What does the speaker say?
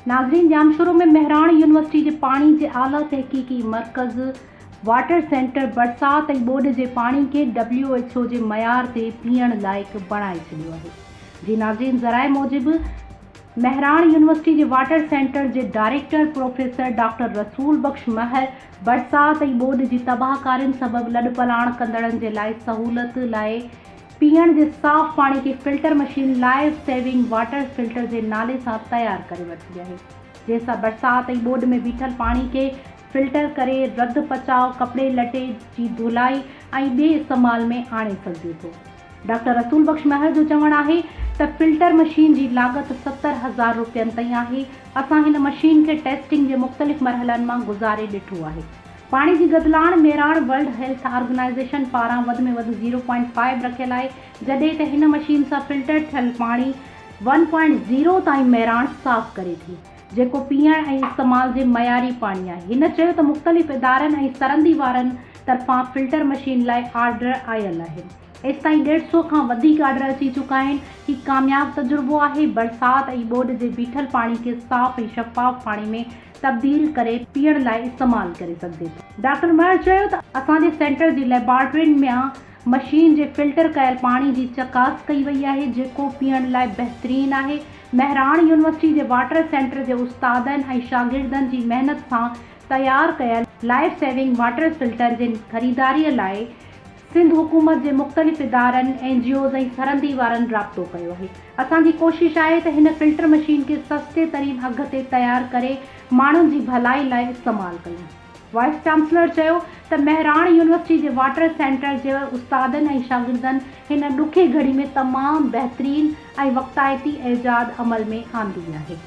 नाज़रीन, जामशोरो में महराण यूनिवर्सिटी के पानी के आला तहकीकी मरकज़ वाटर सेंटर बरसात ऐं ॿोॾि जे पानी के WHO जे मयार ते पीअण लाइक़ बणाए छॾियो आहे। जी नाज़रीन, ज़राए मूजिब महराण यूनिवर्सिटी के वाटर सेंटर के डायरेक्टर प्रोफेसर डॉक्टर रसूल बख्श महर बरसात ऐं ॿोॾि जी तबाहकारियुनि सबब लॾपलाण कंदड़नि जे लाइ सहूलत लाइ पीअण जे साफ़ पानी के filter machine life saving water filter के नाले सां तैयार करे वरिती आहे, जंहिंसां बरसात ऐं ॿोॾि में बीठल पानी के फिल्टर करे रद पचाव, कपड़े लटे की धुलाई ऐं ॿिए इस्तेमाल में आणे सघिजे थो। डॉक्टर रसूल बख्श महर जो चवणु आहे त फिल्टर मशीन की लागत 70,000 रुपयनि ताईं आहे। असां हिन मशीन के टेस्टिंग के मुख़्तलिफ़ मरहलनि मां गुज़ारे ॾिठो आहे। पानी की गदलाण मेराण वर्ल्ड हेल्थ ऑर्गेनाइजेशन पारां वध में वध 0.5 रखियल आहे, जॾहिं त हिन मशीन सां फिल्टर थियल पानी 1.0 ताईं मेराण साफ़ करे थी, जेको पीअण ऐं इस्तेमाल जे मयारी पानी आहे। हिन चयो त मुख़्तलिफ़ इदारनि ऐं सरंदी वारनि तरफ़ां फिल्टर मशीन लाइ ऑर्डर आयल आहिनि। एसि ताईं 150 खां वधीक ऑर्डर अची चुका आहिनि। हीउ कामयाब तजुर्बो आहे। बरसात ऐं ॿोॾि जे बीठल पानी के साफ़ ऐं शफ़ाफ पानी में तब्दील करे पीअण लाइ इस्तेमाल करे सघिजे थो। डॉक्टर महर चयो त असांजे सेंटर जी लैबोरेटरियुनि में मशीन जे फिल्टर कयल पानी की चकास कई वई आहे, जेको पीअण लाइ बहितरीन आहे। महराण यूनिवर्सिटी के वाटर सेंटर के उस्तादनि ऐं शागिर्दनि जी महिनत सां तैयार कयल लाइफ सेविंग वाटर फिल्टर जे ख़रीदारीअ लाइ सिंध हुकूमत के मुख़्तलिफ़ इदारनि, NGOs ऐं सरंदी वारनि राब्तो कयो आहे। असांजी कोशिश आहे त हिन फिल्टर मशीन के सस्ते तरीन अघ ते तैयार करे माण्हुनि जी भलाई लाइ इस्तेमाल कयूं। वाइस चांसलर चयो त महराण यूनिवर्सिटी के वाटर सेंटर के उस्तादनि ऐं शागिर्दनि हिन ॾुखी घड़ी में तमाम बेहतरीन ऐं वक़्तायती ऐजाद अमल में आंदी आहे।